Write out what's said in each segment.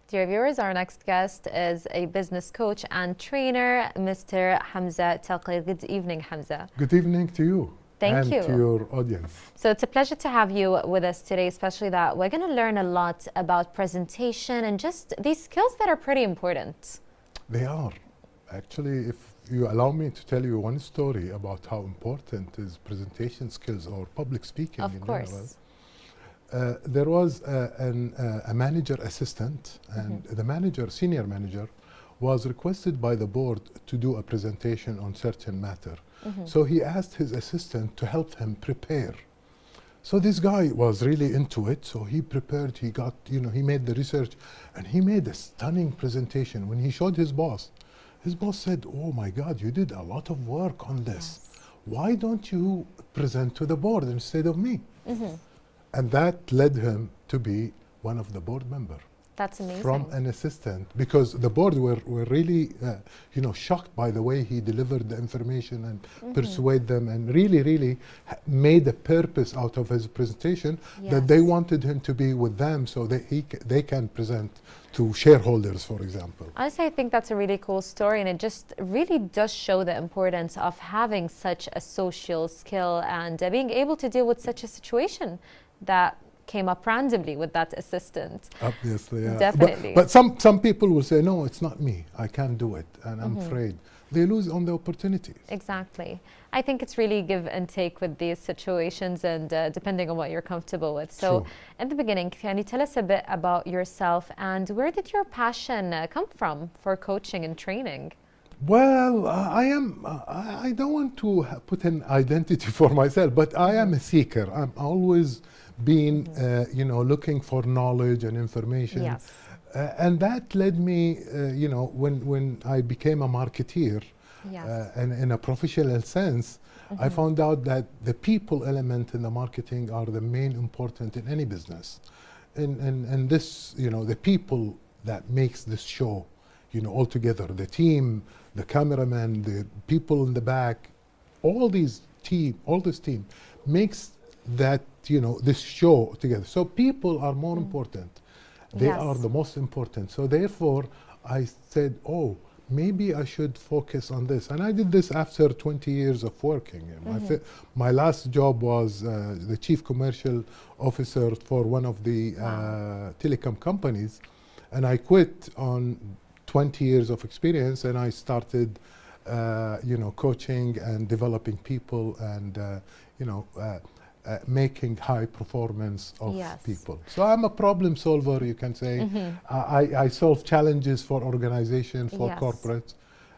Dear viewers, our next guest is a business coach and trainer, Mr. Hamza Taqi. Good evening, Hamza. Good evening to you. Thank you. And to your audience. So it's a pleasure to have you with us today, especially that we're going to learn a lot about presentation and just these skills that are pretty important. They are. Actually, if you allow me to tell you one story about how important is presentation skills or public speaking in general. There was a manager assistant, and the manager, senior manager, was requested by the board to do a presentation on certain matter. So he asked his assistant to help him prepare. So this guy was really into it, so he prepared, he got, he made the research, and he made a stunning presentation. When he showed his boss said, "Oh my God, you did a lot of work on this. Why don't you present to the board instead of me?" And that led him to be one of the board members. That's amazing. From an assistant, because the board were really, shocked by the way he delivered the information and persuade them, and really made a purpose out of his presentation that they wanted him to be with them so that they can present to shareholders, for example. Honestly, I think that's a really cool story, and it just really does show the importance of having such a social skill and being able to deal with such a situation that came up randomly with that assistant. Obviously, yeah. Definitely. But some people will say, "No, it's not me. I can't do it," and I'm afraid they lose on the opportunities. Exactly. I think it's really give and take with these situations, and depending on what you're comfortable with. So, in the beginning, can you tell us a bit about yourself and where did your passion come from for coaching and training? Well, I don't want to put an identity for myself, but I am a seeker. I'm always been, looking for knowledge and information. Yes. And that led me, when I became a marketeer, and in a professional sense, I found out that the people element in the marketing are the main important in any business. And this, the people that makes this show, all together, the team, the cameraman, the people in the back, all this team makes that, this show together. So people are more important. They are the most important. So therefore, I said, oh, maybe I should focus on this. And I did this after 20 years of working. My last job was the chief commercial officer for one of the telecom companies. And I quit on 20 years of experience, and I started, coaching and developing people and, making high performance of people. So I'm a problem solver, you can say. I solve challenges for organization, for corporates.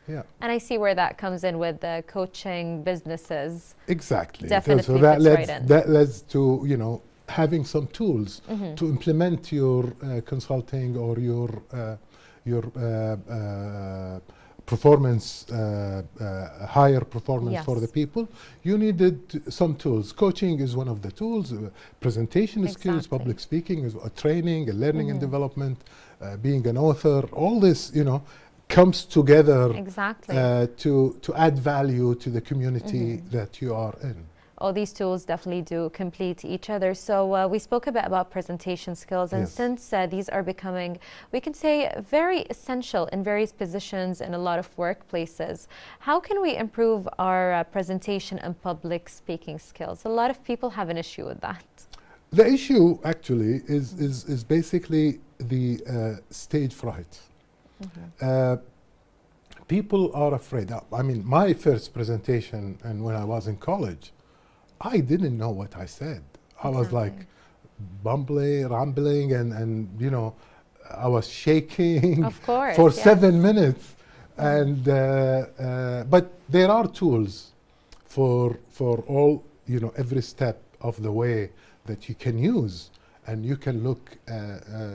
Yeah. And I see where that comes in with the coaching businesses. Exactly. Definitely so that fits right in. That leads to, having some tools to implement your consulting or your performance, higher performance for the people. You needed some tools. Coaching is one of the tools. Presentation skills, public speaking is a training, a learning and development, being an author. All this, comes together to add value to the community that you are in. All these tools definitely do complete each other. So we spoke a bit about presentation skills, and since these are becoming, we can say, very essential in various positions in a lot of workplaces, how can we improve our presentation and public speaking skills? A lot of people have an issue with that. The issue actually is basically the stage fright. People are afraid. I mean, my first presentation, and when I was in college, I didn't know what I said. I was like rambling, and I was shaking for 7 minutes. And but there are tools for all, every step of the way that you can use, and you can look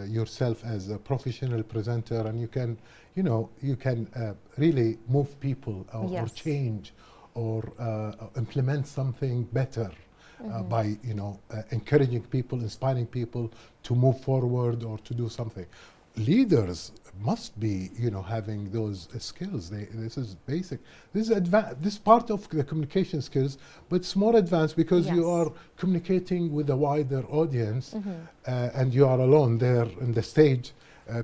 yourself as a professional presenter, and you can really move people or change or implement something better by encouraging people, inspiring people to move forward or to do something. Leaders must be having those skills. This is basic. This is this part of the communication skills, but it's more advanced because you are communicating with a wider audience, and you are alone there in the stage,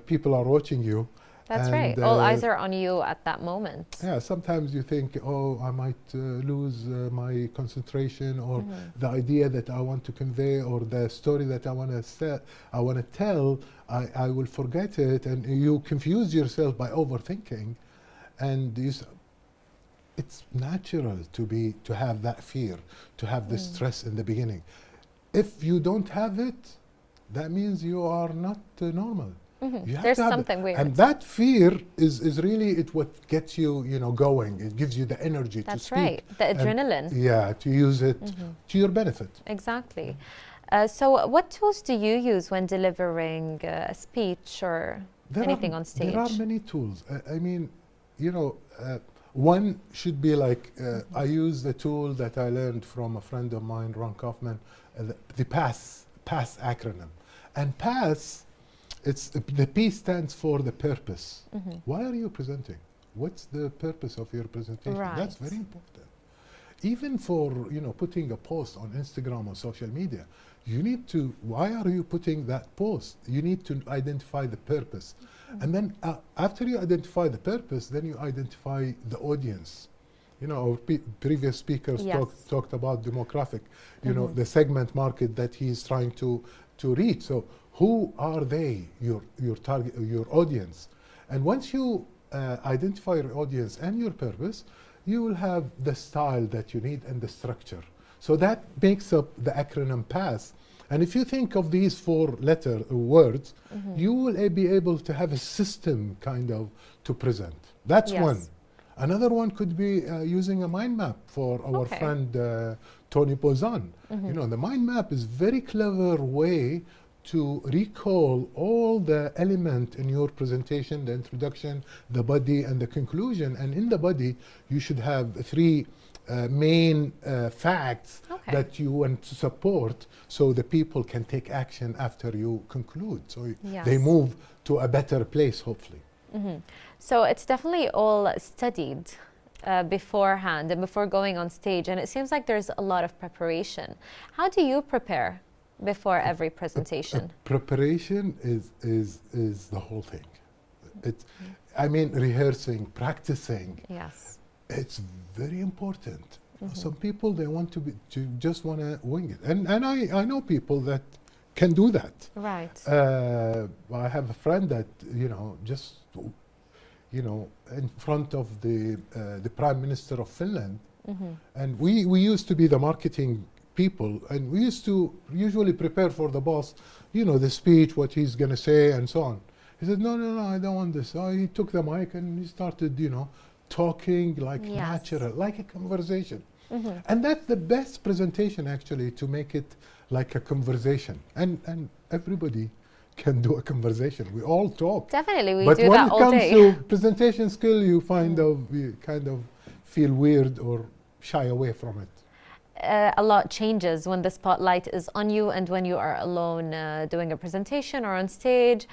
people are watching you. That's right. All eyes are on you at that moment. Yeah, sometimes you think, oh, I might lose my concentration, or the idea that I want to convey, or the story that I want to tell, I will forget it, and you confuse yourself by overthinking, and it's natural to have that fear, to have this stress in the beginning. If you don't have it, that means you are not normal. There's something weird. And that fear is really what gets you, going. It gives you the energy to speak. That's right, the adrenaline. Yeah, to use it to your benefit. Exactly. So what tools do you use when delivering a speech or anything on stage? There are many tools. I mean, one should be like, I use the tool that I learned from a friend of mine, Ron Kaufman, the PASS acronym. And PASS, the P stands for the purpose. Why are you presenting? What's the purpose of your presentation? Right. That's very important. Even for putting a post on Instagram or social media, you need to. Why are you putting that post? You need to identify the purpose, and then after you identify the purpose, then you identify the audience. Our previous speakers talked about demographic. The segment market that he's trying to reach. So who are they? Your target, your audience. And once you identify your audience and your purpose, you will have the style that you need and the structure. So that makes up the acronym PASS. And if you think of these 4 words, you will be able to have a system kind of to present. That's one. Another one could be using a mind map for our friend Tony Bozan. The mind map is very clever way to recall all the element in your presentation, the introduction, the body, and the conclusion. And in the body, you should have 3 main facts that you want to support, so the people can take action after you conclude. So they move to a better place, hopefully. So it's definitely all studied beforehand and before going on stage. And it seems like there's a lot of preparation. How do you prepare before every presentation? Preparation is the whole thing. I mean, rehearsing, practicing. Yes. It's very important. Some people, they want to just want to wing it. And I know people that can do that. Right. I have a friend that, just, in front of the Prime Minister of Finland. And we used to be the marketing people, and we used to usually prepare for the boss, the speech, what he's going to say, and so on. He said, no, I don't want this. He took the mic and he started, talking like natural, like a conversation. And that's the best presentation, actually, to make it like a conversation. And everybody can do a conversation. We all talk. Definitely, we do that all day. But when it comes to presentation skill, you you kind of feel weird or shy away from it. A lot changes when the spotlight is on you and when you are alone doing a presentation or on stage.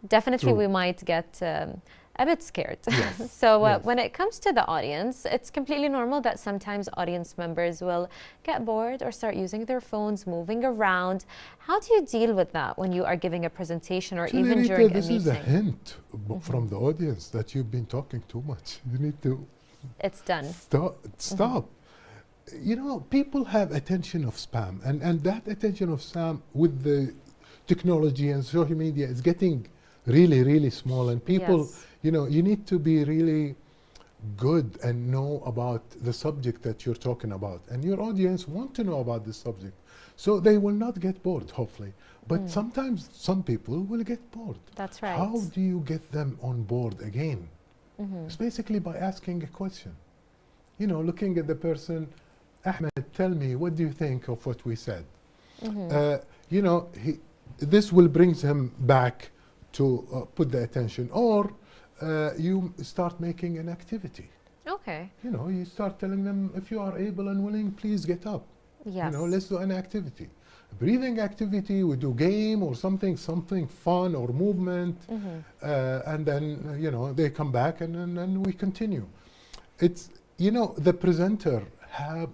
Definitely, we might get a bit scared. Yes. So when it comes to the audience, it's completely normal that sometimes audience members will get bored or start using their phones, moving around. How do you deal with that when you are giving a presentation or even during a meeting? This is a hint from the audience that you've been talking too much. You need to... It's done. Stop. People have attention of spam, and that attention of spam with the technology and social media is getting really, really small. And people, you need to be really good and know about the subject that you're talking about. And your audience want to know about this subject. So they will not get bored, hopefully. But sometimes some people will get bored. That's right. How do you get them on board again? It's basically by asking a question. Looking at the person, Ahmed, tell me, what do you think of what we said? This will bring him back to put the attention. Or you start making an activity. Okay. You start telling them, if you are able and willing, please get up. Yes. Let's do an activity. Breathing activity, we do game or something fun or movement. And then, they come back and then we continue. It's, the presenter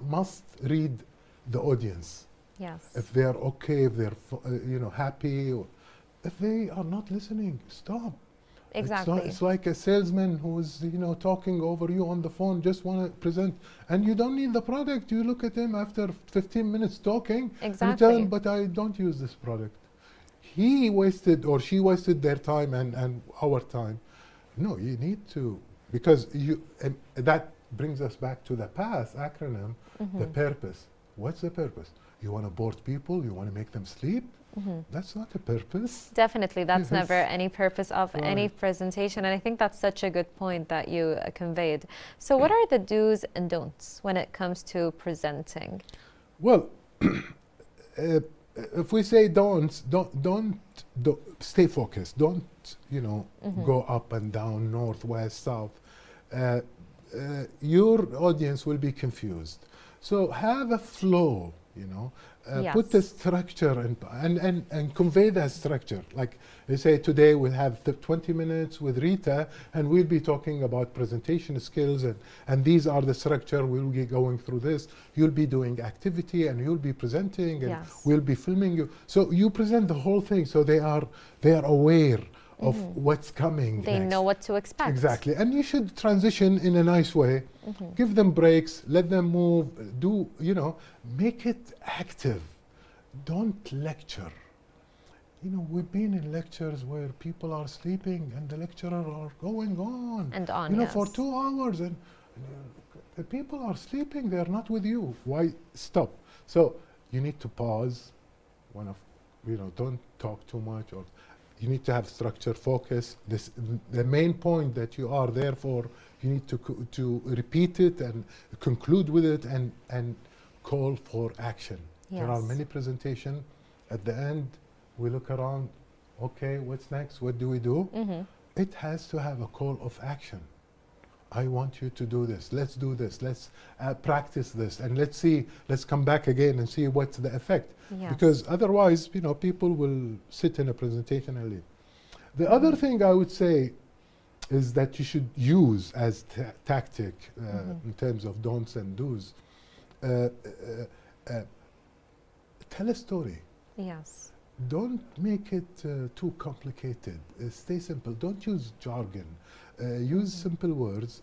must read the audience. Yes. If they're okay, if they're, happy. if they are not listening, stop. Exactly. It's like a salesman who's, you know, talking over you on the phone, just want to present, and you don't need the product. You look at him after 15 minutes talking, Exactly. and you tell him, but I don't use this product. He wasted or she wasted their time and our time. No, you need to, because that brings us back to the PATH acronym, the purpose. What's the purpose? You want to bored people? You want to make them sleep? That's not a purpose. Definitely, that's never any purpose of Right. any presentation, and I think that's such a good point that you conveyed. So what are the do's and don'ts when it comes to presenting? Well, if we say don't stay focused. Don't, you know, go up and down, north, west, south. Your audience will be confused. So have a flow, you know. Put the structure and convey that structure. Like they say, today we'll have 20 minutes with Rita, and we'll be talking about presentation skills, and these are the structure. We'll be going through this. You'll be doing activity, and you'll be presenting, and we'll be filming you. So you present the whole thing, so they are aware of what's coming. They know what to expect. Exactly. And you should transition in a nice way. Give them breaks, let them move, do, you know, make it active. Don't lecture. You know, we've been in lectures where people are sleeping and the lecturer are going on. And on, you know, for 2 hours, and the people are sleeping, they're not with you. Why? Stop. So you need to pause. You know, don't talk too much, or you need to have structure, focus. The main point that you are there for, you need to repeat it and conclude with it and call for action. There are many presentations. At the end, we look around, okay, what's next? What do we do? It has to have a call of action. I want you to do this. Let's do this. Let's practice this. And let's come back again and see what's the effect. Because otherwise, you know, people will sit in a presentation and leave. The other thing I would say is that you should use as tactic in terms of don'ts and do's. Tell a story. Yes. Don't make it too complicated. Stay simple. Don't use jargon. Use simple words.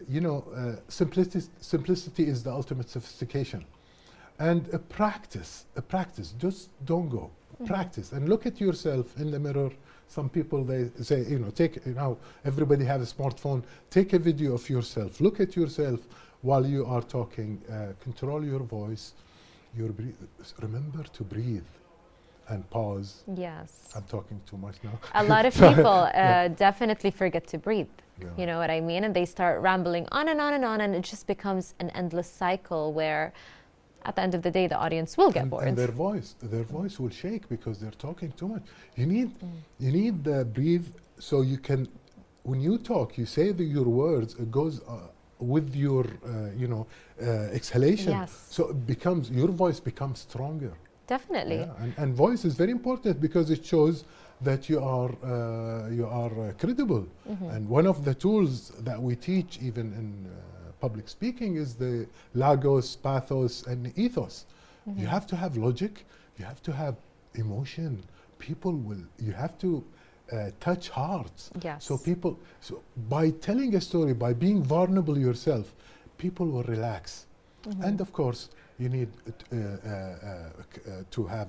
You know, simplicity is the ultimate sophistication. And a practice. Just don't go. Practice and look at yourself in the mirror. Some people, they say, you know, everybody have a smartphone. Take a video of yourself. Look at yourself while you are talking. Control your voice. Remember to breathe and pause. Yes. I'm talking too much now. A lot of people definitely forget to breathe. You know what I mean? And they start rambling on and on and on, and it just becomes an endless cycle where at the end of the day, the audience will get bored. And their voice will shake because they're talking too much. You need the breathe, so you can, when you talk, you say your words, it goes with your, you know, exhalation. So it becomes, your voice becomes stronger. Definitely. And voice is very important because it shows that you are credible. And one of the tools that we teach even in public speaking is the Logos, Pathos, and Ethos. You have to have logic, you have to have emotion. You have to touch hearts. So by telling a story, by being vulnerable yourself, people will relax. And of course, you need to have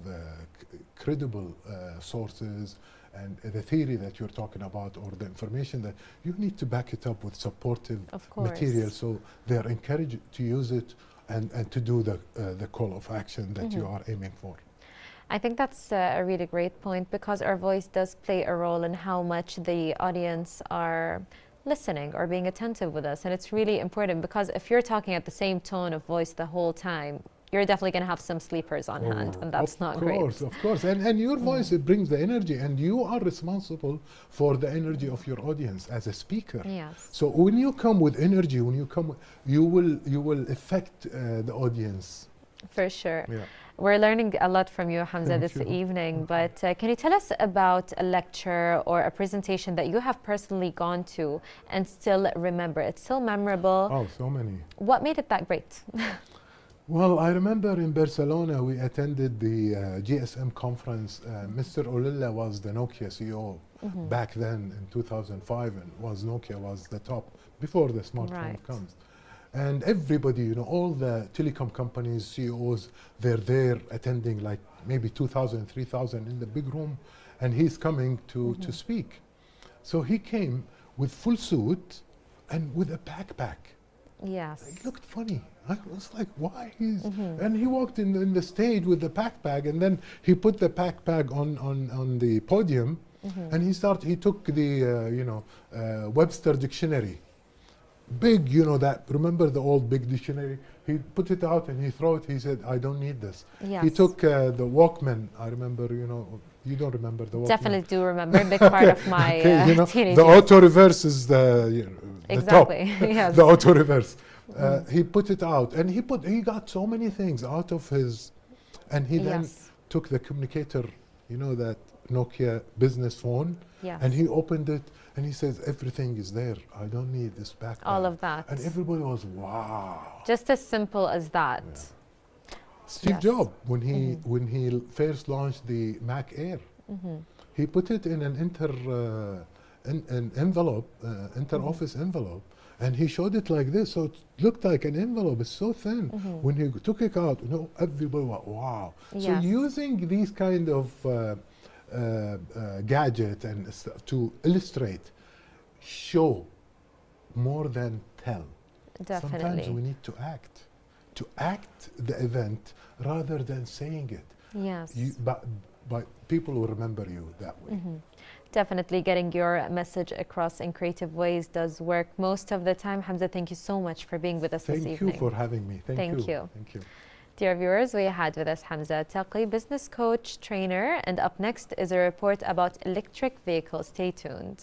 credible sources, and the theory that you're talking about, or the information, that you need to back it up with supportive material, so they're encouraged to use it and to do the call of action that you are aiming for. I think that's a really great point, because our voice does play a role in how much the audience are listening or being attentive with us. And it's really important, because if you're talking at the same tone of voice the whole time, you're definitely going to have some sleepers on hand, and that's not great. Of course. And your voice, it brings the energy, and you are responsible for the energy of your audience as a speaker. So when you come with energy, you will affect the audience. For sure. We're learning a lot from you, Hamza, this evening, but can you tell us about a lecture or a presentation that you have personally gone to and still remember? It's still memorable. Oh, so many. What made it that great? Well, I remember in Barcelona we attended the GSM conference. Mr. Olilla was the Nokia CEO back then in 2005, and Nokia was the top before the smartphone comes. And everybody, you know, all the telecom companies, CEOs, they're there attending, like maybe 2,000, 3,000 in the big room, and he's coming to speak. So he came with full suit and with a backpack. Yes. It looked funny. I was like, why? And he walked in the stage with the backpack, and then he put the backpack on the podium, and he took the, Webster dictionary. Big, remember the old big dictionary? He put it out and he threw it. He said, I don't need this. Yes. He took the Walkman. I remember, you don't remember the Walkman. Definitely do remember. A big part of my teenage the years. auto reverse is the exactly. top. Yes. The auto reverse. He put it out, and he got so many things out of his, and he then took the communicator, that Nokia business phone, and he opened it, and he says, everything is there. I don't need this backpack. All of that. And everybody was, wow. Just as simple as that. Yeah. Steve Jobs, when he first launched the Mac Air, he put it in an envelope, inter-office envelope, and he showed it like this, so it looked like an envelope. It's so thin. When he took it out, everybody went, wow. Yes. So using these kind of gadget and to illustrate, show more than tell. Definitely. Sometimes we need to act the event rather than saying it. Yes. But people will remember you that way. Definitely getting your message across in creative ways does work most of the time. Hamza, thank you so much for being with us this evening. Thank you for having me. Thank you. Thank you. Dear viewers, we had with us Hamza Taqi, business coach, trainer, and up next is a report about electric vehicles. Stay tuned.